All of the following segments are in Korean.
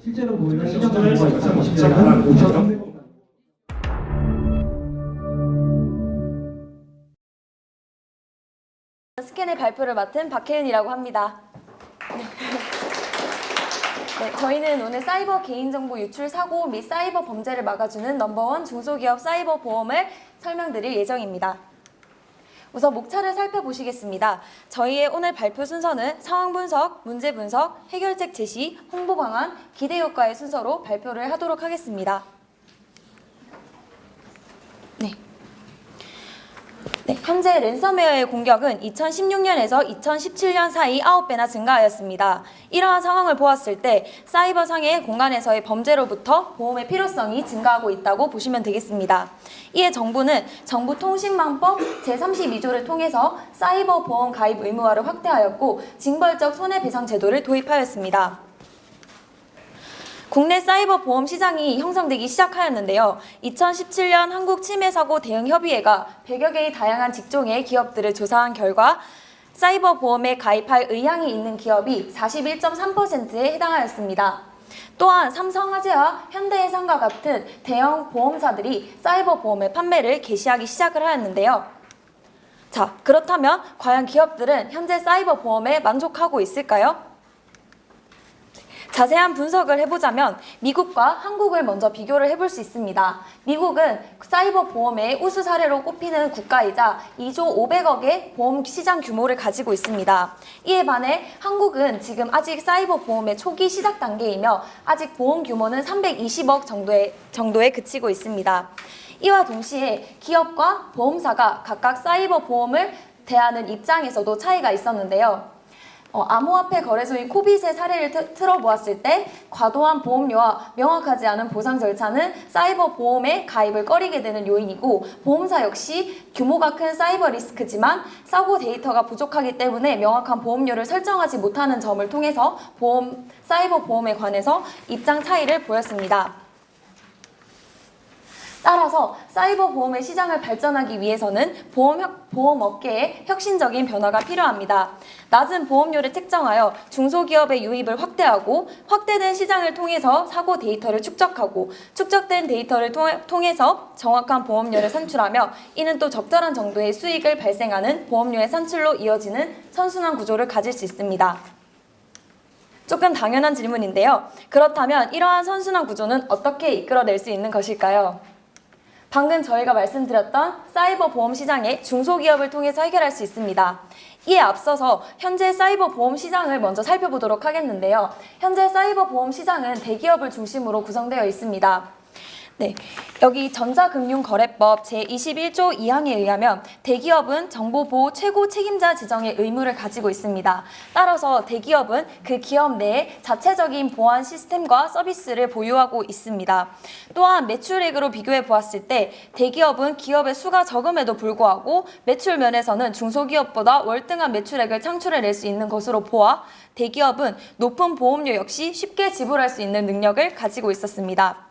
실제로 보이는 시장 정보가 있다고 보시면 5,300원. 스캔의 발표를 맡은 박혜은이라고 합니다. 네, 저희는 오늘 사이버 개인정보 유출 사고 및 사이버 범죄를 막아주는 넘버원 중소기업 사이버 보험을 설명드릴 예정입니다. 우선 목차를 살펴보시겠습니다. 저희의 오늘 발표 순서는 상황 분석, 문제 분석, 해결책 제시, 홍보 방안, 기대 효과의 순서로 발표를 하도록 하겠습니다. 네, 현재 랜섬웨어의 공격은 2016년에서 2017년 사이 9배나 증가하였습니다. 이러한 상황을 보았을 때 사이버상의 공간에서의 범죄로부터 보험의 필요성이 증가하고 있다고 보시면 되겠습니다. 이에 정부는 정보통신망법 제32조를 통해서 사이버 보험 가입 의무화를 확대하였고 징벌적 손해배상 제도를 도입하였습니다. 국내 사이버 보험 시장이 형성되기 시작하였는데요. 2017년 한국치매사고 대응협의회가 100여 개의 다양한 직종의 기업들을 조사한 결과 사이버 보험에 가입할 의향이 있는 기업이 41.3%에 해당하였습니다. 또한 삼성화재와 현대해상과 같은 대형 보험사들이 사이버 보험의 판매를 개시하기 시작을 하였는데요. 자, 그렇다면 과연 기업들은 현재 사이버 보험에 만족하고 있을까요? 자세한 분석을 해보자면 미국과 한국을 먼저 비교를 해볼 수 있습니다. 미국은 사이버 보험의 우수 사례로 꼽히는 국가이자 2조 500억의 보험 시장 규모를 가지고 있습니다. 이에 반해 한국은 지금 아직 사이버 보험의 초기 시작 단계이며 아직 보험 규모는 320억 정도에 그치고 있습니다. 이와 동시에 기업과 보험사가 각각 사이버 보험을 대하는 입장에서도 차이가 있었는데요. 암호화폐 거래소인 코빗의 사례를 틀어보았을 때 과도한 보험료와 명확하지 않은 보상 절차는 사이버 보험에 가입을 꺼리게 되는 요인이고 보험사 역시 규모가 큰 사이버 리스크지만 사고 데이터가 부족하기 때문에 명확한 보험료를 설정하지 못하는 점을 통해서 사이버 보험에 관해서 입장 차이를 보였습니다. 따라서 사이버 보험의 시장을 발전하기 위해서는 보험업계에 혁신적인 변화가 필요합니다. 낮은 보험료를 책정하여 중소기업의 유입을 확대하고 확대된 시장을 통해서 사고 데이터를 축적하고 축적된 데이터를 통해서 정확한 보험료를 산출하며 이는 또 적절한 정도의 수익을 발생하는 보험료의 산출로 이어지는 선순환 구조를 가질 수 있습니다. 조금 당연한 질문인데요. 그렇다면 이러한 선순환 구조는 어떻게 이끌어낼 수 있는 것일까요? 방금 저희가 말씀드렸던 사이버 보험 시장의 중소기업을 통해서 해결할 수 있습니다. 이에 앞서서 현재 사이버 보험 시장을 먼저 살펴보도록 하겠는데요. 현재 사이버 보험 시장은 대기업을 중심으로 구성되어 있습니다. 네, 여기 전자금융거래법 제21조 2항에 의하면 대기업은 정보보호 최고 책임자 지정의 의무를 가지고 있습니다. 따라서 대기업은 그 기업 내에 자체적인 보안 시스템과 서비스를 보유하고 있습니다. 또한 매출액으로 비교해 보았을 때 대기업은 기업의 수가 적음에도 불구하고 매출 면에서는 중소기업보다 월등한 매출액을 창출해낼 수 있는 것으로 보아 대기업은 높은 보험료 역시 쉽게 지불할 수 있는 능력을 가지고 있었습니다.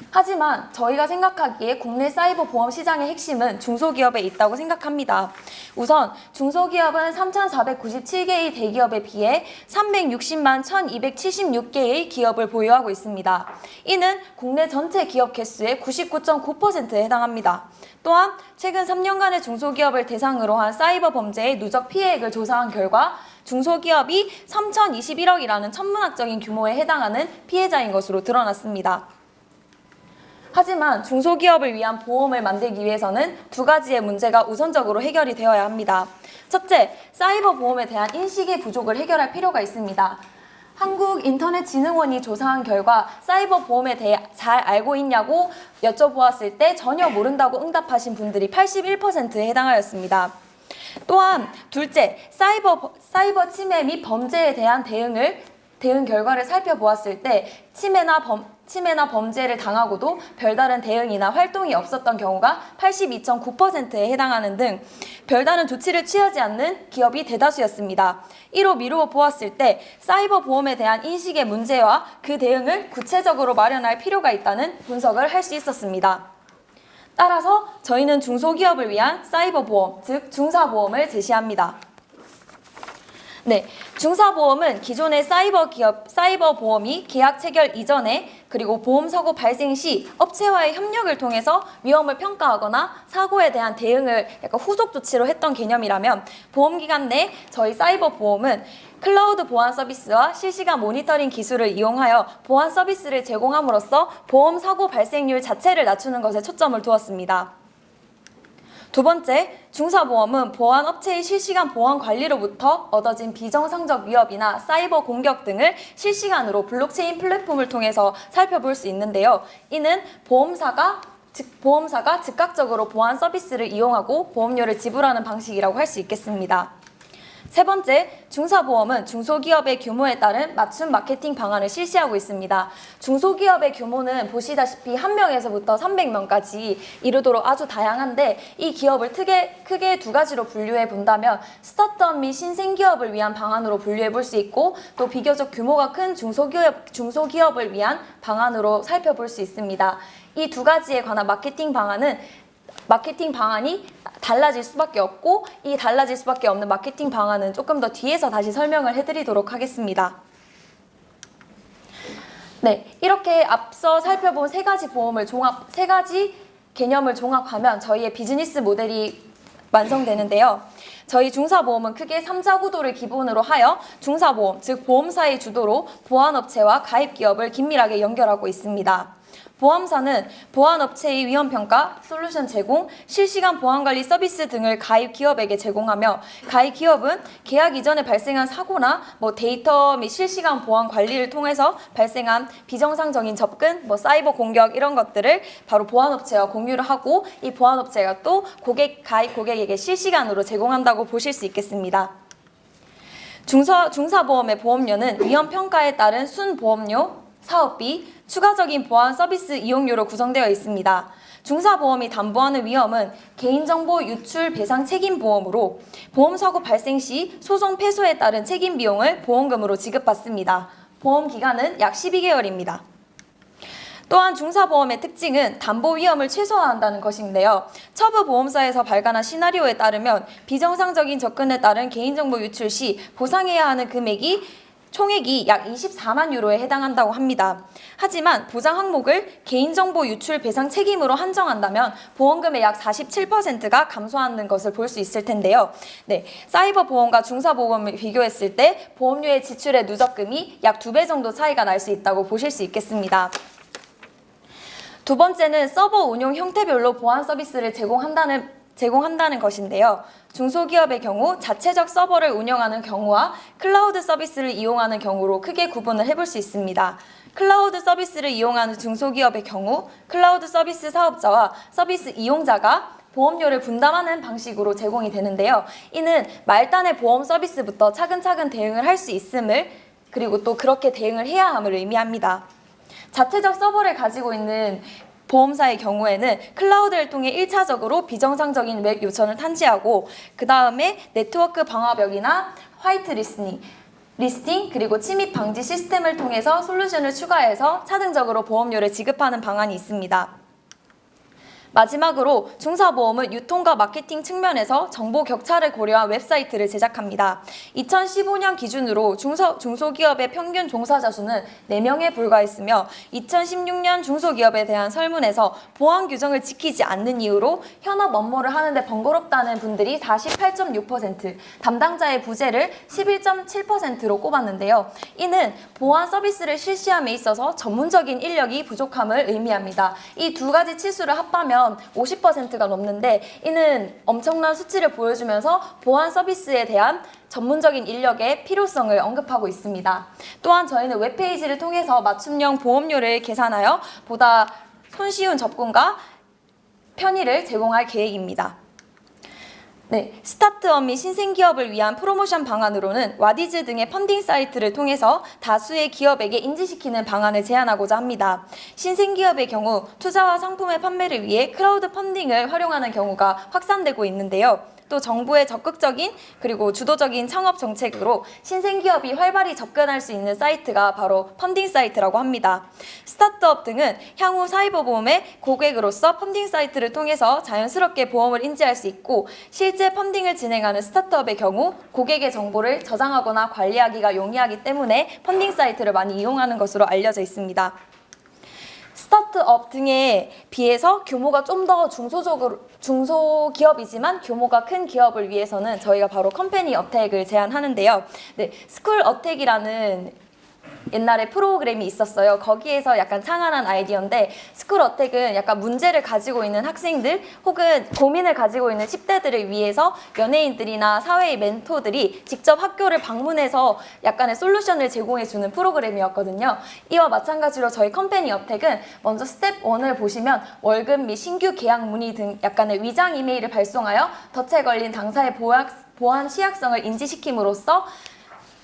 하지만 저희가 생각하기에 국내 사이버 보험 시장의 핵심은 중소기업에 있다고 생각합니다. 우선 중소기업은 3,497개의 대기업에 비해 360만 1,276개의 기업을 보유하고 있습니다. 이는 국내 전체 기업 개수의 99.9%에 해당합니다. 또한 최근 3년간의 중소기업을 대상으로 한 사이버 범죄의 누적 피해액을 조사한 결과 중소기업이 3,021억이라는 천문학적인 규모에 해당하는 피해자인 것으로 드러났습니다. 하지만 중소기업을 위한 보험을 만들기 위해서는 두 가지의 문제가 우선적으로 해결이 되어야 합니다. 첫째, 사이버 보험에 대한 인식의 부족을 해결할 필요가 있습니다. 한국인터넷진흥원이 조사한 결과 사이버 보험에 대해 잘 알고 있냐고 여쭤보았을 때 전혀 모른다고 응답하신 분들이 81%에 해당하였습니다. 또한 둘째, 사이버 침해 및 범죄에 대한 대응 결과를 살펴보았을 때 침해나 범죄를 당하고도 별다른 대응이나 활동이 없었던 경우가 82.9%에 해당하는 등 별다른 조치를 취하지 않는 기업이 대다수였습니다. 이로 미루어 보았을 때 사이버 보험에 대한 인식의 문제와 그 대응을 구체적으로 마련할 필요가 있다는 분석을 할 수 있었습니다. 따라서 저희는 중소기업을 위한 사이버 보험, 즉 중사보험을 제시합니다. 네, 중사보험은 기존의 사이버 보험이 계약 체결 이전에 그리고 보험 사고 발생 시 업체와의 협력을 통해서 위험을 평가하거나 사고에 대한 대응을 약간 후속 조치로 했던 개념이라면 보험기간 내 저희 사이버 보험은 클라우드 보안 서비스와 실시간 모니터링 기술을 이용하여 보안 서비스를 제공함으로써 보험 사고 발생률 자체를 낮추는 것에 초점을 두었습니다. 두 번째, 중사보험은 보안업체의 실시간 보안 관리로부터 얻어진 비정상적 위협이나 사이버 공격 등을 실시간으로 블록체인 플랫폼을 통해서 살펴볼 수 있는데요. 이는 보험사가 즉각적으로 보안 서비스를 이용하고 보험료를 지불하는 방식이라고 할 수 있겠습니다. 세 번째, 중사보험은 중소기업의 규모에 따른 맞춤 마케팅 방안을 실시하고 있습니다. 중소기업의 규모는 보시다시피 1명에서부터 300명까지 이르도록 아주 다양한데 이 기업을 크게 두 가지로 분류해 본다면 스타트업 및 신생기업을 위한 방안으로 방류해 볼 수 있고 또 비교적 규모가 큰 중소기업을 위한 방안으로 살펴볼 수 있습니다. 이 두 가지에 관한 마케팅 방안이 달라질 수밖에 없고 이 달라질 수밖에 없는 마케팅 방안은 조금 더 뒤에서 다시 설명을 해드리도록 하겠습니다. 네, 이렇게 앞서 살펴본 세 가지 개념을 종합하면 저희의 비즈니스 모델이 완성되는데요. 저희 중사보험은 크게 3자 구도를 기본으로 하여 중사보험, 즉 보험사의 주도로 보안업체와 가입기업을 긴밀하게 연결하고 있습니다. 보험사는 보안업체의 위험평가, 솔루션 제공, 실시간 보안관리 서비스 등을 가입 기업에게 제공하며 가입 기업은 계약 이전에 발생한 사고나 데이터 및 실시간 보안 관리를 통해서 발생한 비정상적인 접근, 사이버 공격 이런 것들을 바로 보안업체와 공유를 하고 이 보안업체가 또 가입 고객에게 실시간으로 제공한다고 보실 수 있겠습니다. 중사보험의 보험료는 위험평가에 따른 순보험료, 사업비, 추가적인 보안 서비스 이용료로 구성되어 있습니다. 중사보험이 담보하는 위험은 개인정보 유출 배상 책임 보험으로 보험사고 발생 시 소송 패소에 따른 책임 비용을 보험금으로 지급받습니다. 보험 기간은 약 12개월입니다. 또한 중사보험의 특징은 담보 위험을 최소화한다는 것인데요. 처부 보험사에서 발간한 시나리오에 따르면 비정상적인 접근에 따른 개인정보 유출 시 보상해야 하는 총액이 약 24만 유로에 해당한다고 합니다. 하지만 보장 항목을 개인정보 유출 배상 책임으로 한정한다면 보험금의 약 47%가 감소하는 것을 볼 수 있을 텐데요. 네, 사이버 보험과 중사보험을 비교했을 때 보험료의 지출의 누적금이 약 2배 정도 차이가 날 수 있다고 보실 수 있겠습니다. 두 번째는 서버 운용 형태별로 보안 서비스를 제공한다는 것인데요. 중소기업의 경우 자체적 서버를 운영하는 경우와 클라우드 서비스를 이용하는 경우로 크게 구분을 해볼 수 있습니다. 클라우드 서비스를 이용하는 중소기업의 경우 클라우드 서비스 사업자와 서비스 이용자가 보험료를 분담하는 방식으로 제공이 되는데요. 이는 말단의 보험 서비스부터 차근차근 대응을 할 수 있음을 그리고 또 그렇게 대응을 해야 함을 의미합니다. 자체적 서버를 가지고 있는 보험사의 경우에는 클라우드를 통해 1차적으로 비정상적인 웹 요청을 탐지하고 그 다음에 네트워크 방화벽이나 화이트 리스팅 그리고 침입 방지 시스템을 통해서 솔루션을 추가해서 차등적으로 보험료를 지급하는 방안이 있습니다. 마지막으로 중사보험은 유통과 마케팅 측면에서 정보 격차를 고려한 웹사이트를 제작합니다. 2015년 기준으로 중소기업의 평균 종사자 수는 4명에 불과했으며 2016년 중소기업에 대한 설문에서 보안 규정을 지키지 않는 이유로 현업 업무를 하는데 번거롭다는 분들이 48.6%, 담당자의 부재를 11.7%로 꼽았는데요. 이는 보안 서비스를 실시함에 있어서 전문적인 인력이 부족함을 의미합니다. 이 두 가지 치수를 합하면 50%가 넘는데 이는 엄청난 수치를 보여주면서 보안 서비스에 대한 전문적인 인력의 필요성을 언급하고 있습니다. 또한 저희는 웹페이지를 통해서 맞춤형 보험료를 계산하여 보다 손쉬운 접근과 편의를 제공할 계획입니다. 네, 스타트업 및 신생기업을 위한 프로모션 방안으로는 와디즈 등의 펀딩 사이트를 통해서 다수의 기업에게 인지시키는 방안을 제안하고자 합니다. 신생기업의 경우 투자와 상품의 판매를 위해 크라우드 펀딩을 활용하는 경우가 확산되고 있는데요. 또 정부의 적극적인 그리고 주도적인 창업 정책으로 신생기업이 활발히 접근할 수 있는 사이트가 바로 펀딩 사이트라고 합니다. 스타트업 등은 향후 사이버 보험의 고객으로서 펀딩 사이트를 통해서 자연스럽게 보험을 인지할 수 있고, 실제 펀딩을 진행하는 스타트업의 경우 고객의 정보를 저장하거나 관리하기가 용이하기 때문에 펀딩 사이트를 많이 이용하는 것으로 알려져 있습니다. 스타트업 등에 비해서 규모가 좀 더 중소기업이지만 규모가 큰 기업을 위해서는 저희가 바로 컴퍼니 어택을 제안하는데요. 네, 스쿨 어택이라는 옛날에 프로그램이 있었어요. 거기에서 약간 창안한 아이디어인데, 스쿨 어택은 약간 문제를 가지고 있는 학생들 혹은 고민을 가지고 있는 10대들을 위해서 연예인들이나 사회의 멘토들이 직접 학교를 방문해서 약간의 솔루션을 제공해주는 프로그램이었거든요. 이와 마찬가지로 저희 컴퍼니 어택은 먼저 스텝 1을 보시면 월급 및 신규 계약 문의 등 약간의 위장 이메일을 발송하여 덫에 걸린 당사의 보안 취약성을 인지시킴으로써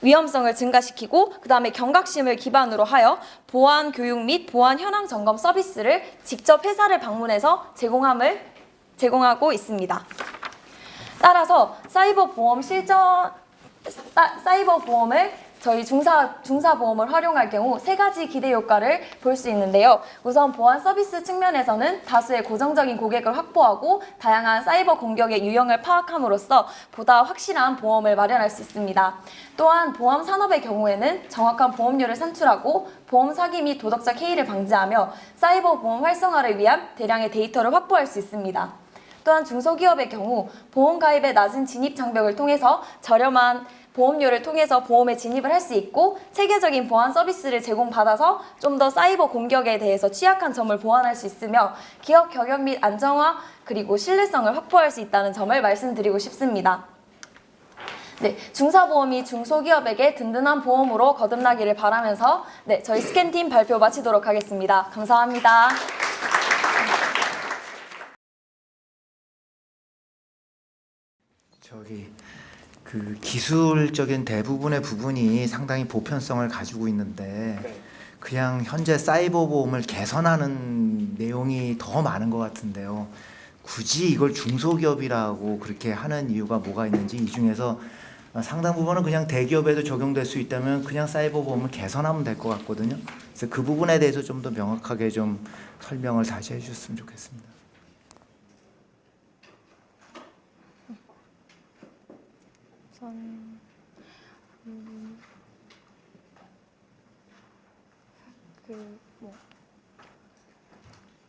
위험성을 증가시키고, 그 다음에 경각심을 기반으로 하여 보안 교육 및 보안 현황 점검 서비스를 직접 회사를 방문해서 제공하고 있습니다. 따라서 사이버 보험을 저희 중사보험을 활용할 경우 세 가지 기대 효과를 볼 수 있는데요. 우선 보안 서비스 측면에서는 다수의 고정적인 고객을 확보하고 다양한 사이버 공격의 유형을 파악함으로써 보다 확실한 보험을 마련할 수 있습니다. 또한 보험 산업의 경우에는 정확한 보험료를 산출하고 보험 사기 및 도덕적 해이를 방지하며 사이버 보험 활성화를 위한 대량의 데이터를 확보할 수 있습니다. 또한 중소기업의 경우 보험 가입의 낮은 진입 장벽을 통해서 저렴한 보험료를 통해서 보험에 진입을 할 수 있고, 체계적인 보안 서비스를 제공받아서 좀 더 사이버 공격에 대해서 취약한 점을 보완할 수 있으며 기업 경영 및 안정화 그리고 신뢰성을 확보할 수 있다는 점을 말씀드리고 싶습니다. 네, 중사보험이 중소기업에게 든든한 보험으로 거듭나기를 바라면서 저희 스캔팀 발표 마치도록 하겠습니다. 감사합니다. 그 기술적인 대부분의 부분이 상당히 보편성을 가지고 있는데 그냥 현재 사이버 보험을 개선하는 내용이 더 많은 것 같은데요. 굳이 이걸 중소기업이라고 그렇게 하는 이유가 뭐가 있는지, 이 중에서 상당 부분은 그냥 대기업에도 적용될 수 있다면 그냥 사이버 보험을 개선하면 될 것 같거든요. 그래서 그 부분에 대해서 좀 더 명확하게 좀 설명을 다시 해주셨으면 좋겠습니다.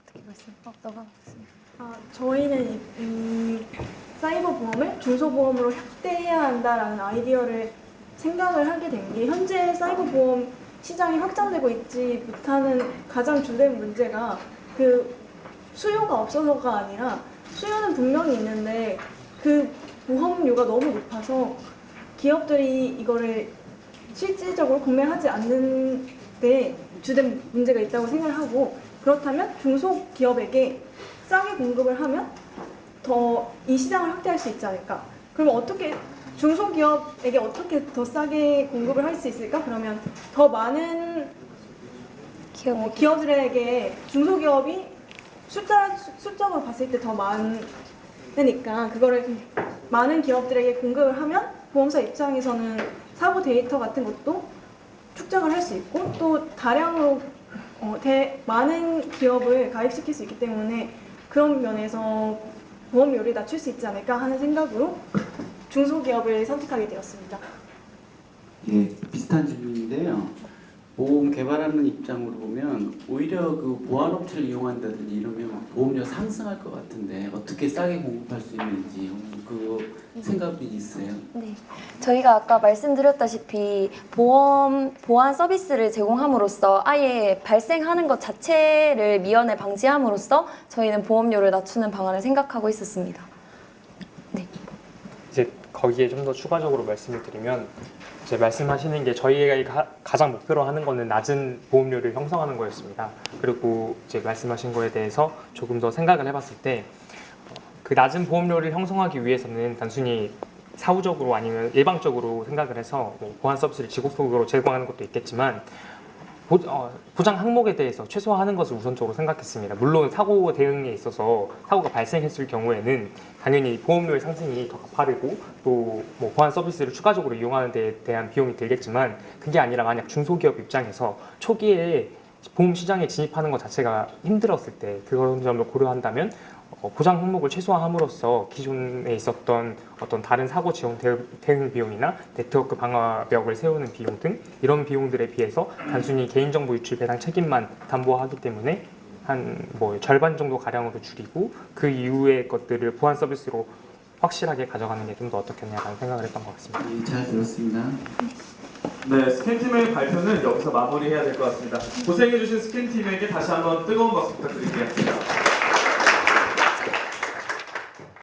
어떻게 말씀? 너가 말씀. 저희는 이 사이버 보험을 중소보험으로 확대해야 한다라는 아이디어를 생각을 하게 된 게, 현재 사이버 보험 시장이 확장되고 있지 못하는 가장 주된 문제가 그 수요가 없어서가 아니라, 수요는 분명히 있는데 그 보험료가 너무 높아서 기업들이 이거를 실질적으로 구매하지 않는 데 주된 문제가 있다고 생각을 하고, 그렇다면 중소기업에게 싸게 공급을 하면 더 이 시장을 확대할 수 있지 않을까? 그러면 어떻게 중소기업에게 어떻게 더 싸게 공급을 할 수 있을까? 그러면 더 많은 기업들에게, 중소기업이 숫자로 봤을 때 더 많으니까 그거를 많은 기업들에게 공급을 하면 보험사 입장에서는 사고 데이터 같은 것도 축적을 할 수 있고, 또 다량으로 많은 기업을 가입시킬 수 있기 때문에 그런 면에서 보험료를 낮출 수 있지 않을까 하는 생각으로 중소기업을 선택하게 되었습니다. 예, 비슷한 질문인데요. 보험 개발하는 입장으로 보면 오히려 그 보안업체를 이용한다든지 이러면 보험료 상승할 것 같은데 어떻게 싸게 공급할 수 있는지 그 생각이 있어요? 네, 저희가 아까 말씀드렸다시피 보안 서비스를 제공함으로써 아예 발생하는 것 자체를 미연에 방지함으로써 저희는 보험료를 낮추는 방안을 생각하고 있었습니다. 네. 이제 거기에 좀 더 추가적으로 말씀을 드리면, 이제 말씀하시는 게 저희가 가장 목표로 하는 거는 낮은 보험료를 형성하는 거였습니다. 그리고 이제 말씀하신 거에 대해서 조금 더 생각을 해봤을 때, 그 낮은 보험료를 형성하기 위해서는 단순히 사후적으로 아니면 예방적으로 생각을 해서 보안 서비스를 지속적으로 제공하는 것도 있겠지만, 보장 항목에 대해서 최소화하는 것을 우선적으로 생각했습니다. 물론 사고 대응에 있어서 사고가 발생했을 경우에는 당연히 보험료의 상승이 더 가파르고 또 뭐 보안 서비스를 추가적으로 이용하는 데에 대한 비용이 들겠지만 그게 아니라 만약 중소기업 입장에서 초기에 보험 시장에 진입하는 것 자체가 힘들었을 때 그런 점을 고려한다면 보장 항목을 최소화함으로써 기존에 있었던 어떤 다른 사고 지원 대응 비용이나 네트워크 방화벽을 세우는 비용 등 이런 비용들에 비해서 단순히 개인정보 유출 배상 책임만 담보하기 때문에 한 뭐 절반 정도 가량으로 줄이고 그 이후의 것들을 보안 서비스로 확실하게 가져가는 게 좀 더 어떻겠냐라는 생각을 했던 것 같습니다. 예, 잘 들었습니다. 네, 스캔팀의 발표는 여기서 마무리해야 될 것 같습니다. 고생해주신 스캔팀에게 다시 한번 뜨거운 박수 부탁드릴게요.